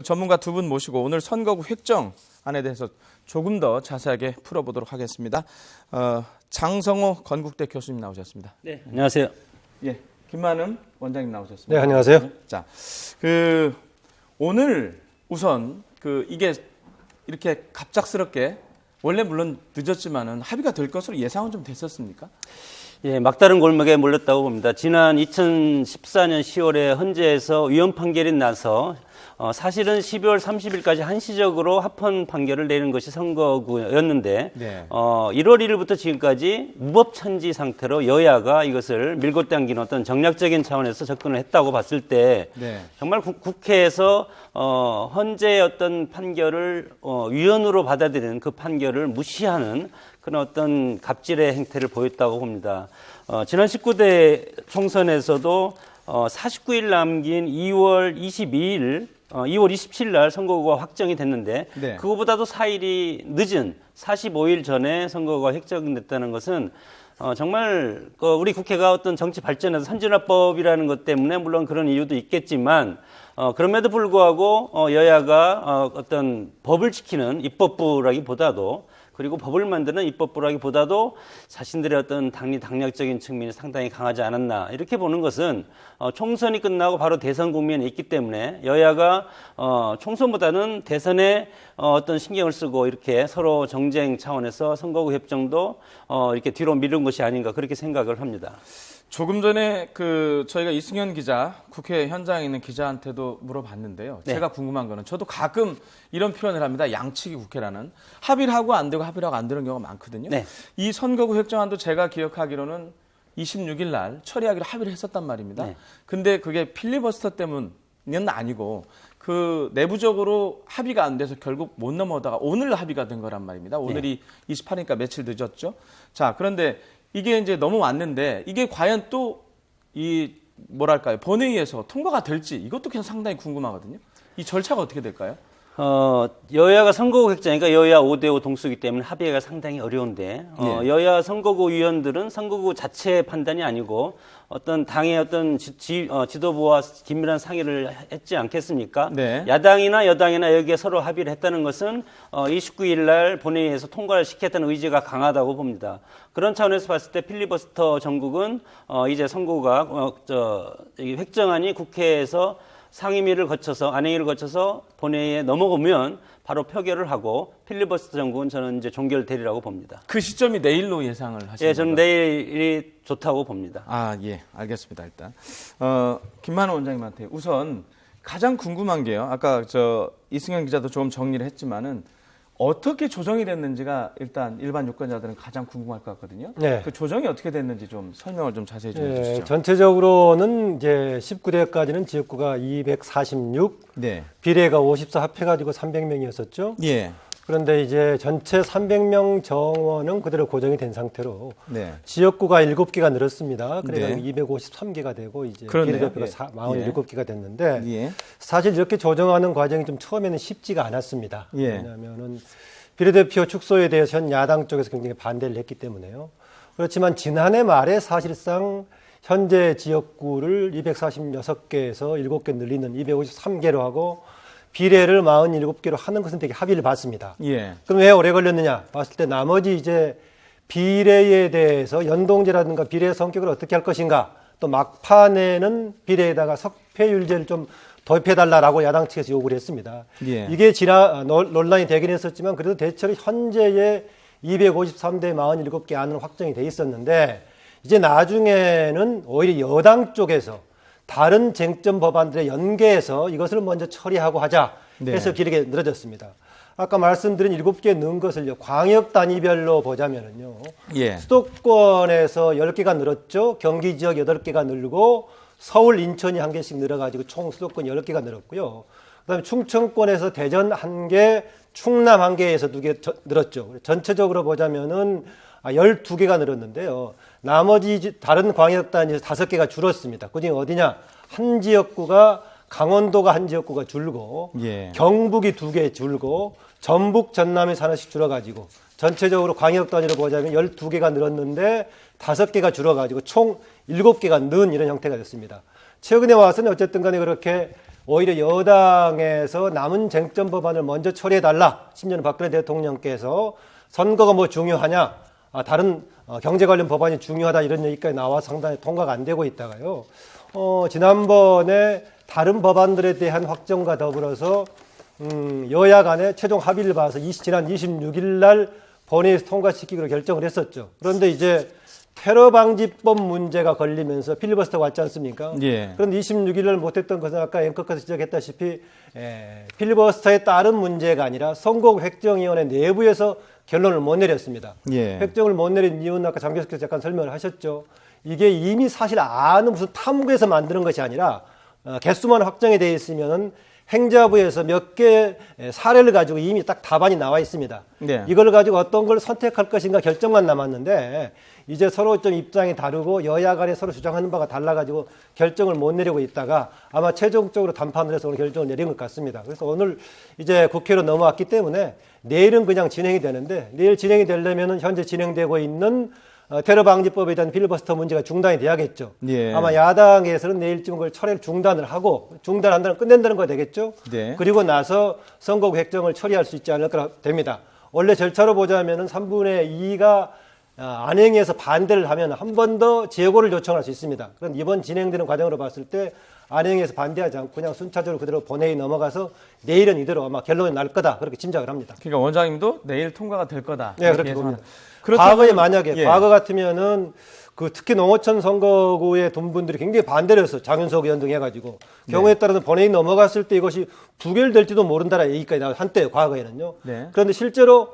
전문가 두 분 모시고 오늘 선거구 획정안에 대해서 조금 더 자세하게 풀어보도록 하겠습니다. 장성호 건국대 교수님 나오셨습니다. 네, 안녕하세요. 예, 김만음 원장님 나오셨습니다. 네, 안녕하세요. 자, 오늘 우선 이게 이렇게 갑작스럽게 원래 물론 늦었지만은 합의가 될 것으로 예상은 좀 됐었습니까? 예, 막다른 골목에 몰렸다고 봅니다. 지난 2014년 10월에 헌재에서 위헌 판결이 나서 사실은 12월 30일까지 한시적으로 합헌 판결을 내는 것이 선거구였는데 네. 1월 1일부터 지금까지 무법천지 상태로 여야가 이것을 밀고 당기는 어떤 정략적인 차원에서 접근을 했다고 봤을 때 네. 정말 국회에서 헌재의 어떤 판결을 위헌으로 받아들이는 그 판결을 무시하는 그런 어떤 갑질의 행태를 보였다고 봅니다. 지난 19대 총선에서도 49일 남긴 2월 27일 날 선거구가 확정이 됐는데 네. 그거보다도 4일이 늦은 45일 전에 선거구가 획정됐다는 것은 정말 우리 국회가 어떤 정치 발전에서 선진화법이라는 것 때문에 물론 그런 이유도 있겠지만 그럼에도 불구하고 여야가 어떤 법을 지키는 입법부라기보다도 그리고 법을 만드는 입법부라기보다도 자신들의 어떤 당리당략적인 측면이 상당히 강하지 않았나 이렇게 보는 것은 총선이 끝나고 바로 대선 국면에 있기 때문에 여야가 총선보다는 대선에 어떤 신경을 쓰고 이렇게 서로 정쟁 차원에서 선거구 협정도 이렇게 뒤로 미룬 것이 아닌가 그렇게 생각을 합니다. 조금 전에 저희가 이승현 기자, 국회 현장에 있는 기자한테도 물어봤는데요. 네. 제가 궁금한 거는 저도 가끔 이런 표현을 합니다. 양치기 국회라는. 합의를 하고 안 되고 합의를 하고 안 되는 경우가 많거든요. 네. 이 선거구 획정안도 제가 기억하기로는 26일 날 처리하기로 합의를 했었단 말입니다. 네. 근데 그게 필리버스터 때문은 아니고 내부적으로 합의가 안 돼서 결국 못 넘어오다가 오늘 합의가 된 거란 말입니다. 오늘이 28일이니까 며칠 늦었죠. 자, 그런데 이게 이제 넘어왔는데 이게 과연 또 본회의에서 통과가 될지 이것도 그냥 상당히 궁금하거든요. 이 절차가 어떻게 될까요? 여야가 선거구 획정이니까 여야 5대5 동수이기 때문에 합의가 상당히 어려운데 예. 여야 선거구 위원들은 선거구 자체 판단이 아니고 어떤 당의 어떤 지도부와 긴밀한 상의를 했지 않겠습니까? 네. 야당이나 여당이나 여기에 서로 합의를 했다는 것은 29일 날 본회의에서 통과를 시켰다는 의지가 강하다고 봅니다. 그런 차원에서 봤을 때 필리버스터 정국은 이제 선거구가 획정안이 국회에서 상임위를 거쳐서 안행위를 거쳐서 본회의에 넘어오면 바로 표결을 하고 필리버스터 정국은 저는 이제 종결되리라고 봅니다. 그 시점이 내일로 예상을 하시는 예, 저는 건가요? 내일이 좋다고 봅니다. 아, 예, 알겠습니다. 일단 김만호 원장님한테 우선 가장 궁금한 게요. 아까 이승현 기자도 조금 정리를 했지만은 어떻게 조정이 됐는지가 일단 일반 유권자들은 가장 궁금할 것 같거든요. 네. 그 조정이 어떻게 됐는지 좀 설명을 좀 자세히 좀 해주시죠. 전체적으로는 이제 19대까지는 지역구가 246, 네. 비례가 54 합해가지고 300명이었었죠. 예. 그런데 이제 전체 300명 정원은 그대로 고정이 된 상태로 네. 지역구가 7개가 늘었습니다. 그래서 네. 253개가 되고 이제 그러네요. 비례대표가 예. 47개가 됐는데 예. 사실 이렇게 조정하는 과정이 좀 처음에는 쉽지가 않았습니다. 예. 왜냐하면은 비례대표 축소에 대해서 현 야당 쪽에서 굉장히 반대를 했기 때문에요. 그렇지만 지난해 말에 사실상 현재 지역구를 246개에서 7개 늘리는 253개로 하고 비례를 47개로 하는 것은 되게 합의를 봤습니다. 예. 그럼 왜 오래 걸렸느냐 봤을 때 나머지 이제 비례에 대해서 연동제라든가 비례 성격을 어떻게 할 것인가 또 막판에는 비례에다가 석패율제를 좀 도입해달라라고 야당 측에서 요구를 했습니다. 예. 이게 논란이 되긴 했었지만 그래도 대체로 현재의 253대 47개 안은 확정이 돼 있었는데 이제 나중에는 오히려 여당 쪽에서 다른 쟁점 법안들에 연계해서 이것을 먼저 처리하고 하자 해서 네. 길게 늘어졌습니다. 아까 말씀드린 7개 넣은 것을요, 광역 단위별로 보자면은요, 예. 수도권에서 10개가 늘었죠. 경기 지역 8개가 늘고 서울, 인천이 1개씩 늘어가지고 총 수도권 10개가 늘었고요. 그다음에 충청권에서 대전 1개, 충남 1개에서 2개 늘었죠. 전체적으로 보자면은 12개가 늘었는데요. 나머지 다른 광역 단위에서 5개가 줄었습니다. 그중에 어디냐? 한 지역구가 강원도가 한 지역구가 줄고 예. 경북이 2개 줄고 전북, 전남이 하나씩 줄어가지고 전체적으로 광역 단위로 보자면 12개가 늘었는데 5개가 줄어가지고 총 7개가 는 이런 형태가 됐습니다. 최근에 와서는 어쨌든 간에 그렇게 오히려 여당에서 남은 쟁점 법안을 먼저 처리해달라. 심지어는 박근혜 대통령께서 선거가 뭐 중요하냐, 다른 경제 관련 법안이 중요하다 이런 얘기까지 나와 상당히 통과가 안 되고 있다가요. 지난번에 다른 법안들에 대한 확정과 더불어서 여야 간에 최종 합의를 봐서 지난 26일 날 본회의에서 통과시키기로 결정을 했었죠. 그런데 이제 테러 방지법 문제가 걸리면서 필리버스터가 왔지 않습니까? 예. 그런데 26일 날 못했던 것은 아까 앵커께서 지적했다시피 필리버스터에 따른 문제가 아니라 선거구 획정위원회 내부에서 결론을 못 내렸습니다. 예. 획정을 못 내린 이유는 아까 장 교수께서 잠깐 설명을 하셨죠. 이게 이미 사실 아는 무슨 탐구에서 만드는 것이 아니라 개수만 확정이 되어 있으면은 행자부에서 몇 개 사례를 가지고 이미 딱 답안이 나와 있습니다. 네. 이걸 가지고 어떤 걸 선택할 것인가 결정만 남았는데 이제 서로 좀 입장이 다르고 여야 간에 서로 주장하는 바가 달라가지고 결정을 못 내리고 있다가 아마 최종적으로 담판을 해서 오늘 결정을 내린 것 같습니다. 그래서 오늘 이제 국회로 넘어왔기 때문에 내일은 그냥 진행이 되는데 내일 진행이 되려면은 현재 진행되고 있는 테러 방지법에 대한 필리버스터 문제가 중단이 돼야겠죠. 예. 아마 야당에서는 내일쯤 그걸 처리를 중단을 하고 중단한다는 끝낸다는 거 되겠죠. 네. 그리고 나서 선거구 획정을 처리할 수 있지 않을까 됩니다. 원래 절차로 보자면은 3분의 2가 안행해서 반대를 하면 한 번 더 재고를 요청할 수 있습니다. 그런데 이번 진행되는 과정으로 봤을 때 안행해서 반대하지 않고 그냥 순차적으로 그대로 본회의 넘어가서 내일은 이대로 아마 결론이 날 거다 그렇게 짐작을 합니다. 그러니까 원장님도 내일 통과가 될 거다. 네, 그렇게 봅니다. 그렇다면, 과거에 만약에 예. 과거 같으면은 그 특히 농어촌 선거구에 돈 분들이 굉장히 반대를 했어. 장윤석 의원 등 해가지고 경우에 따라서 본회의 넘어갔을 때 이것이 부결될지도 모른다라는 얘기까지 나와 한때 과거에는요. 네. 그런데 실제로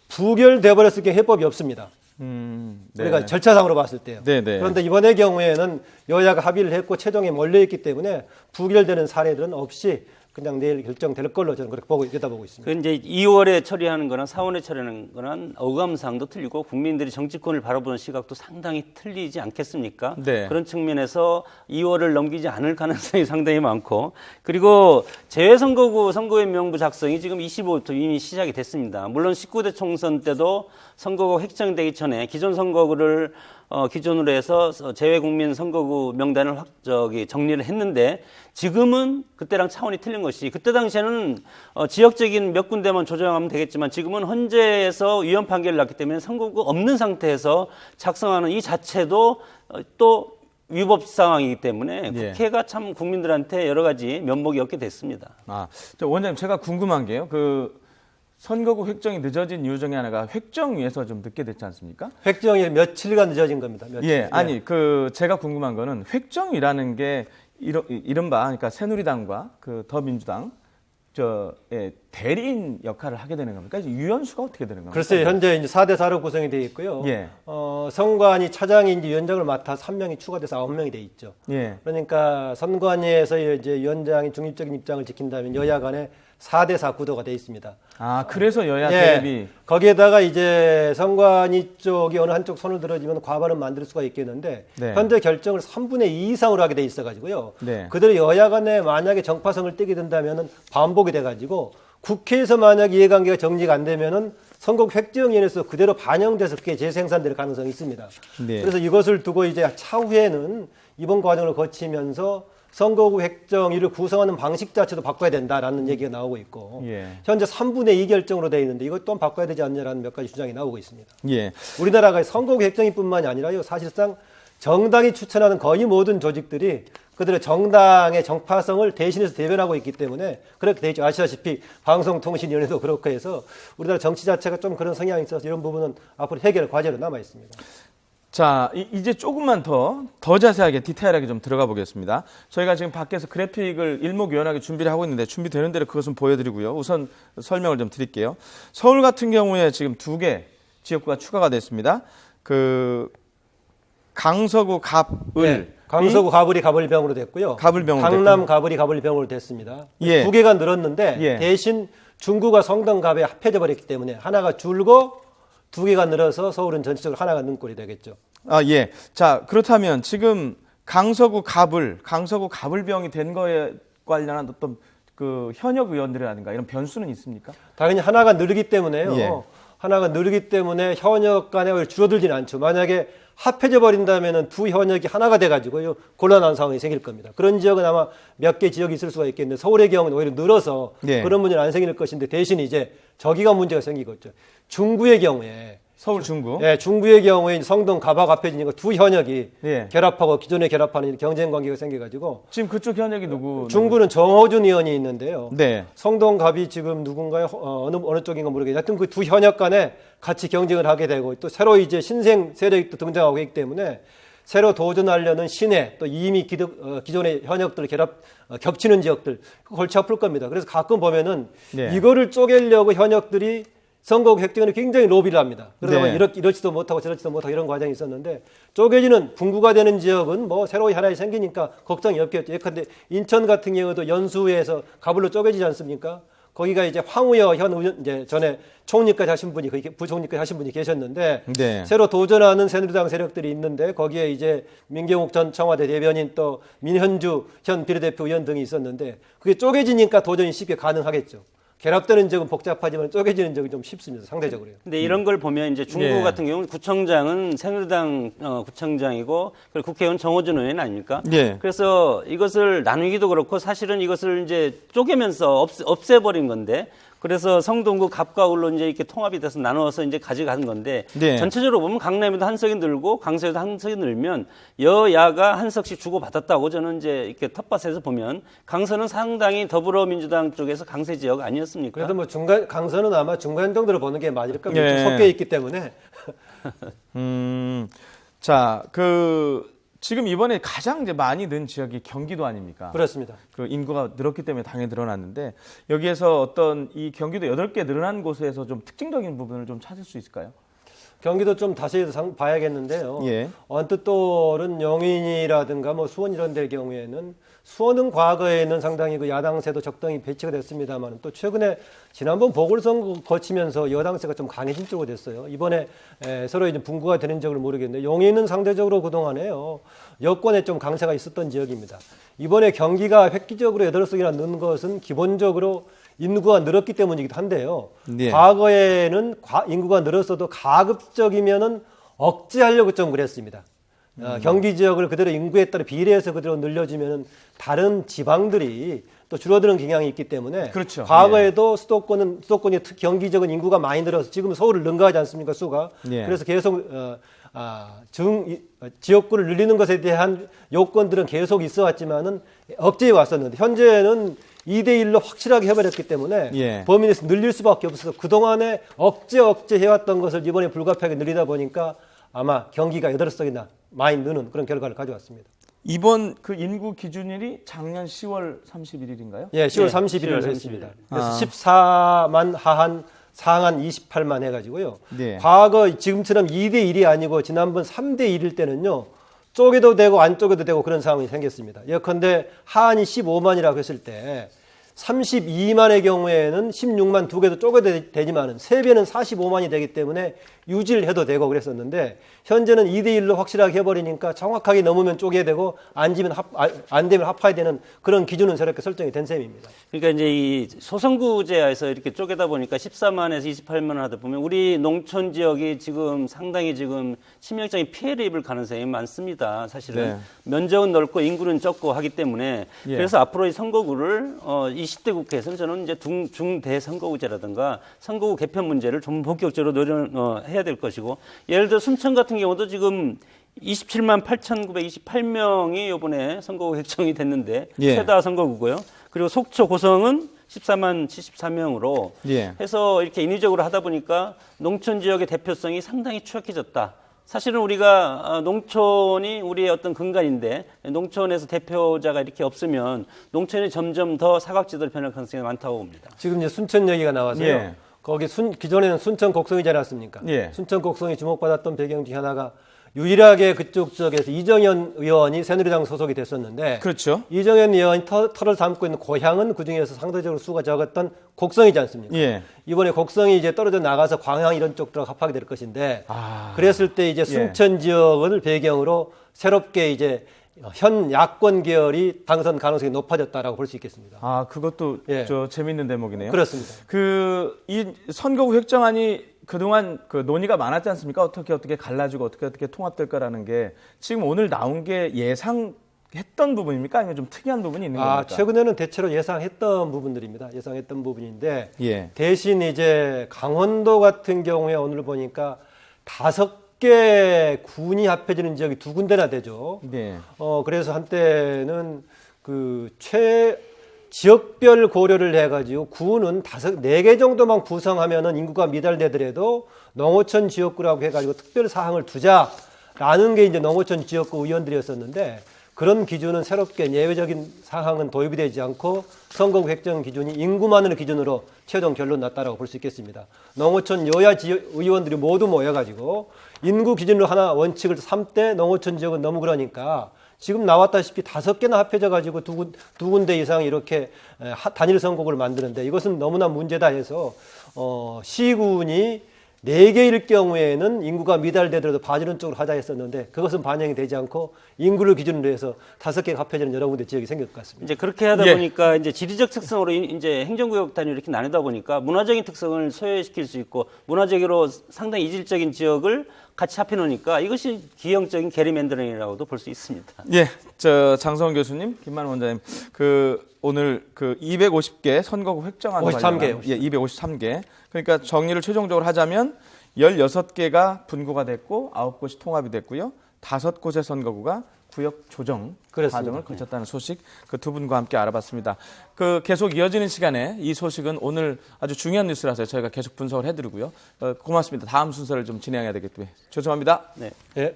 부결돼 버렸을 게 해법이 없습니다. 네. 우리가 절차상으로 봤을 때요. 네, 네. 그런데 이번의 경우에는 여야가 합의를 했고 최종에 몰려있기 때문에 부결되는 사례들은 없이 그냥 내일 결정될 걸로 저는 그렇게 내다보고 있습니다. 그 이제 2월에 처리하는 거나 4월에 처리하는 거는 어감상도 틀리고 국민들이 정치권을 바라보는 시각도 상당히 틀리지 않겠습니까? 네. 그런 측면에서 2월을 넘기지 않을 가능성이 상당히 많고 그리고 재외선거구 선거의 명부 작성이 지금 25일부터 이미 시작이 됐습니다. 물론 19대 총선 때도 선거구 획정되기 전에 기존 선거구를 기존으로 해서 재외국민 선거구 명단을 정리를 했는데 지금은 그때랑 차원이 틀린 것이 그때 당시에는 지역적인 몇 군데만 조정하면 되겠지만 지금은 헌재에서 위헌 판결을 났기 때문에 선거구 없는 상태에서 작성하는 이 자체도 또 위법 상황이기 때문에 예. 국회가 참 국민들한테 여러 가지 면목이 없게 됐습니다. 원장님 제가 궁금한 게요. 그 선거구 획정이 늦어진 이유 중에 하나가 획정위에서 좀 늦게 됐지 않습니까? 획정이 며칠간 늦어진 겁니다. 며칠. 예, 아니 그 제가 궁금한 거는 획정위라는 게 이른바 그러니까 새누리당과 그 더민주당 대리인 역할을 하게 되는 겁니까? 유연수가 어떻게 되는 겁니까? 글쎄요, 현재 이제 4대 4로 구성이 되어 있고요. 예. 선관위 차장이 이제 위원장을 맡아서 1명이 추가돼서 9명이 돼 있죠. 예. 그러니까 선관위에서 이제 위원장이 중립적인 입장을 지킨다면 여야 간에 4대 4 구도가 되어 있습니다. 그래서 여야 예. 대립이 거기에다가 이제 선관위 쪽이 어느 한쪽 손을 들어주면 과반은 만들 수가 있겠는데 네. 현재 결정을 3분의 2 이상으로 하게 돼 있어가지고요. 네. 그대로 여야 간에 만약에 정파성을 띠게 된다면은 반복이 돼가지고 국회에서 만약 이해관계가 정리가 안 되면은 선거구 획정위원회에서 그대로 반영돼서 그게 재생산될 가능성이 있습니다. 네. 그래서 이것을 두고 이제 차후에는 이번 과정을 거치면서 선거구 획정위를 구성하는 방식 자체도 바꿔야 된다라는 얘기가 나오고 있고 예. 현재 3분의 2 결정으로 되어 있는데 이것 또한 바꿔야 되지 않냐라는 몇 가지 주장이 나오고 있습니다. 예. 우리나라가 선거구 획정위뿐만이 아니라요 사실상 정당이 추천하는 거의 모든 조직들이 그들의 정당의 정파성을 대신해서 대변하고 있기 때문에 그렇게 되어 있죠. 아시다시피 방송통신위원회도 그렇고 해서 우리나라 정치 자체가 좀 그런 성향이 있어서 이런 부분은 앞으로 해결 과제로 남아 있습니다. 자, 이제 조금만 더 자세하게 디테일하게 좀 들어가 보겠습니다. 저희가 지금 밖에서 그래픽을 일목요연하게 준비를 하고 있는데 준비되는 대로 그것은 보여드리고요. 우선 설명을 좀 드릴게요. 서울 같은 경우에 지금 2개 지역구가 추가가 됐습니다. 그 강서구 갑을 네, 강서구 가불이 가불병으로 됐고요. 가불병으로 강남 가불이 가불병으로 됐습니다. 예. 2개가 늘었는데 예. 대신 중구가 성동갑에 합해져 버렸기 때문에 하나가 줄고 2개가 늘어서 서울은 전체적으로 하나가 는 꼴이 되겠죠. 예. 자, 그렇다면 지금 강서구 가불병이 된 거에 관련한 어떤 그 현역 의원들이라든가 이런 변수는 있습니까? 당연히 하나가 늘기 때문에요. 예. 하나가 늘기 때문에 현역 간에 줄어들지는 않죠. 만약에 합해져 버린다면은 두 현역이 하나가 돼가지고요 곤란한 상황이 생길 겁니다. 그런 지역은 아마 몇 개 지역이 있을 수가 있겠는데 서울의 경우는 오히려 늘어서 네. 그런 문제는 안 생길 것인데 대신 이제 저기가 문제가 생기겠죠. 중구의 경우에 서울 중구. 예, 중구의 경우에 성동 가박 합해지니까 두 현역이 예. 결합하고 기존에 결합하는 경쟁 관계가 생겨가지고 지금 그쪽 현역이 누구? 중구는 정호준 의원이 있는데요. 네. 성동갑이 지금 누군가요? 어느 쪽인가 모르겠는데 하여튼 그 두 현역 간에 같이 경쟁을 하게 되고 또 새로 이제 신생 세력이 또 등장하고 있기 때문에 새로 도전하려는 신의 또 이미 기존의 현역들 겹치는 지역들 골치 아플 겁니다. 그래서 가끔 보면은 네. 이거를 쪼개려고 현역들이 선거구 획정에는 굉장히 로비를 합니다. 그러다 보면 네. 이렇지도 못하고 저렇지도 못하고 이런 과정이 있었는데 쪼개지는 분구가 되는 지역은 뭐 새로이 하나이 생기니까 걱정이 없겠죠. 예컨대 인천 같은 경우도 연수에서 가불로 쪼개지지 않습니까? 거기가 이제 황우여 이제 전에 총리까지 하신 분이 부총리까지 하신 분이 계셨는데 네. 새로 도전하는 새누리당 세력들이 있는데 거기에 이제 민경욱 전 청와대 대변인 또 민현주 현 비례대표 의원 등이 있었는데 그게 쪼개지니까 도전이 쉽게 가능하겠죠. 결합되는 지역은 복잡하지만 쪼개지는 지역은 좀 쉽습니다. 상대적으로요. 근데 이런 걸 보면 이제 중구 예. 같은 경우는 구청장은 새누리당 구청장이고 그리고 국회의원 정호준 의원 아닙니까? 예. 그래서 이것을 나누기도 그렇고 사실은 이것을 이제 쪼개면서 없애버린 건데 그래서 성동구 갑과 울로 이제 이렇게 통합이 돼서 나눠서 이제 가져가는 건데 네. 전체적으로 보면 강남에도 한 석이 늘고 강서에도 한 석이 늘면 여야가 한 석씩 주고 받았다고 저는 이제 이렇게 텃밭에서 보면 강서는 상당히 더불어민주당 쪽에서 강세 지역 아니었습니까? 그래도 뭐 강서는 아마 중간 정도로 보는 게 맞을 겁니다. 예. 섞여 있기 때문에. 자, 지금 이번에 가장 이제 많이 는 지역이 경기도 아닙니까? 그렇습니다. 그 인구가 늘었기 때문에 당연히 늘어났는데 여기에서 어떤 이 경기도 8개 늘어난 곳에서 좀 특징적인 부분을 좀 찾을 수 있을까요? 경기도 좀 다시 봐야겠는데요. 예. 언뜻 떠오른 영인이라든가 뭐 수원 이런 데 경우에는 수원은 과거에는 상당히 그 야당세도 적당히 배치가 됐습니다만 또 최근에 지난번 보궐선거 거치면서 여당세가 좀 강해진 쪽으로 됐어요. 이번에 서로 이제 분구가 되는 지역을 모르겠는데 용인은 상대적으로 그동안에요. 여권에 좀 강세가 있었던 지역입니다. 이번에 경기가 획기적으로 8석이나 는 것은 기본적으로 인구가 늘었기 때문이기도 한데요. 네. 과거에는 인구가 늘었어도 가급적이면은 억제하려고 좀 그랬습니다. 경기 지역을 그대로 인구에 따라 비례해서 그대로 늘려주면은 다른 지방들이 또 줄어드는 경향이 있기 때문에 그렇죠. 과거에도 수도권이 경기 지역은 인구가 많이 늘어서 지금 서울을 능가하지 않습니까 수가? 예. 그래서 계속 지역구를 늘리는 것에 대한 요건들은 계속 있어 왔지만은 억제해 왔었는데 현재는 2대1로 확실하게 해버렸기 때문에 예. 범위 내에서 늘릴 수밖에 없어서 그동안에 억제해왔던 것을 이번에 불가피하게 늘리다 보니까 아마 경기가 8석이나 많이 느는 그런 결과를 가져왔습니다. 이번 그 인구 기준일이 작년 10월 31일인가요? 예, 10월 예, 30일로 10월 했습니다. 30일. 그래서 14만 하한 상한 28만 해가지고요. 네. 과거 지금처럼 2대1이 아니고 지난번 3대1일 때는요. 쪼개도 되고 안 쪼개도 되고 그런 상황이 생겼습니다. 예컨대 하한이 15만이라고 했을 때 32만의 경우에는 16만 두 개도 쪼개도 되지만은 3배는 45만이 되기 때문에 유지를 해도 되고 그랬었는데 현재는 2대1로 확실하게 해버리니까 정확하게 넘으면 쪼개야 되고 안 되면 합해야 되는 그런 기준은 저렇게 설정이 된 셈입니다. 그러니까 이제 이 소선구제에서 이렇게 쪼개다 보니까 14만에서 28만 하다 보면 우리 농촌 지역이 지금 상당히 지금 치명적인 피해를 입을 가능성이 많습니다. 사실은 네. 면적은 넓고 인구는 적고 하기 때문에 예. 그래서 앞으로 이 선거구를 20대 국회에서는 저는 이제 중대 선거구제라든가 선거구 개편 문제를 좀 본격적으로 해야 될 것이고 예를 들어 순천 같은 경우도 지금 27만 8,928명이 이번에 선거구 획정이 됐는데 예. 최다 선거구고요. 그리고 속초 고성은 14만 74명으로 예. 해서 이렇게 인위적으로 하다 보니까 농촌 지역의 대표성이 상당히 추약해졌다. 사실은 우리가 농촌이 우리의 어떤 근간인데 농촌에서 대표자가 이렇게 없으면 농촌이 점점 더 사각지대로 변할 가능성이 많다고 봅니다. 지금 이제 순천 얘기가 나와서요. 예. 거기 기존에는 순천 곡성이지 않았습니까? 예. 순천 곡성이 주목받았던 배경 중에 하나가 유일하게 그쪽 지역에서 이정현 의원이 새누리당 소속이 됐었는데 그렇죠. 이정현 의원이 털을 담고 있는 고향은 그중에서 상대적으로 수가 적었던 곡성이지 않습니까? 예. 이번에 곡성이 이제 떨어져 나가서 광양 이런 쪽으로 합하게 될 것인데 아. 그랬을 때 이제 순천 지역을 배경으로 새롭게 이제 현 야권 계열이 당선 가능성이 높아졌다라고 볼 수 있겠습니다. 아, 그것도 예. 재밌는 대목이네요. 그렇습니다. 이 선거구 획정안이 그동안 그 논의가 많았지 않습니까? 어떻게 갈라지고 어떻게 통합될 거라는 게 지금 오늘 나온 게 예상했던 부분입니까? 아니면 좀 특이한 부분이 있는 겁니까? 최근에는 대체로 예상했던 부분들입니다. 예상했던 부분인데 예. 대신 이제 강원도 같은 경우에 오늘 보니까 5개 군이 합해지는 지역이 2군데나 되죠. 네. 그래서 한때는 지역별 고려를 해가지고 구는 4개 정도만 구성하면은 인구가 미달되더라도 농어촌 지역구라고 해가지고 특별 사항을 두자라는 게 이제 농어촌 지역구 의원들이었었는데 그런 기준은 새롭게 예외적인 사항은 도입이 되지 않고 선거구 획정 기준이 인구만을 기준으로 최종 결론 났다라고 볼 수 있겠습니다. 농어촌 여야 지역 의원들이 모두 모여가지고 인구 기준으로 하나 원칙을 삼되 농어촌 지역은 너무 그러니까 지금 나왔다시피 5개나 합해져 가지고 두 군데 이상 이렇게 단일 선거구를 만드는데 이것은 너무나 문제다 해서 시군이 4개일 경우에는 인구가 미달되더라도 봐주는 쪽으로 하자 했었는데 그것은 반영이 되지 않고 인구를 기준으로 해서 5개가 합해지는 여러 군데 지역이 생길 것 같습니다. 이제 그렇게 하다 예. 보니까 이제 지리적 특성으로 이제 행정구역 단위로 이렇게 나누다 보니까 문화적인 특성을 소외시킬 수 있고 문화적으로 상당히 이질적인 지역을 같이 합해놓으니까 이것이 기형적인 게리맨더링이라고도 볼 수 있습니다. 예, 장성원 교수님, 김만원 원장님, 오늘 250개 선거구 획정안 53개. 예, 253개. 그러니까 정리를 최종적으로 하자면 16개가 분구가 됐고 9곳이 통합이 됐고요. 5곳의 선거구가 구역 조정 그렇습니다. 과정을 거쳤다는 소식 그 두 분과 함께 알아봤습니다. 계속 이어지는 시간에 이 소식은 오늘 아주 중요한 뉴스라서 저희가 계속 분석을 해드리고요. 고맙습니다. 다음 순서를 좀 진행해야 되기 때문에 죄송합니다. 네. 예.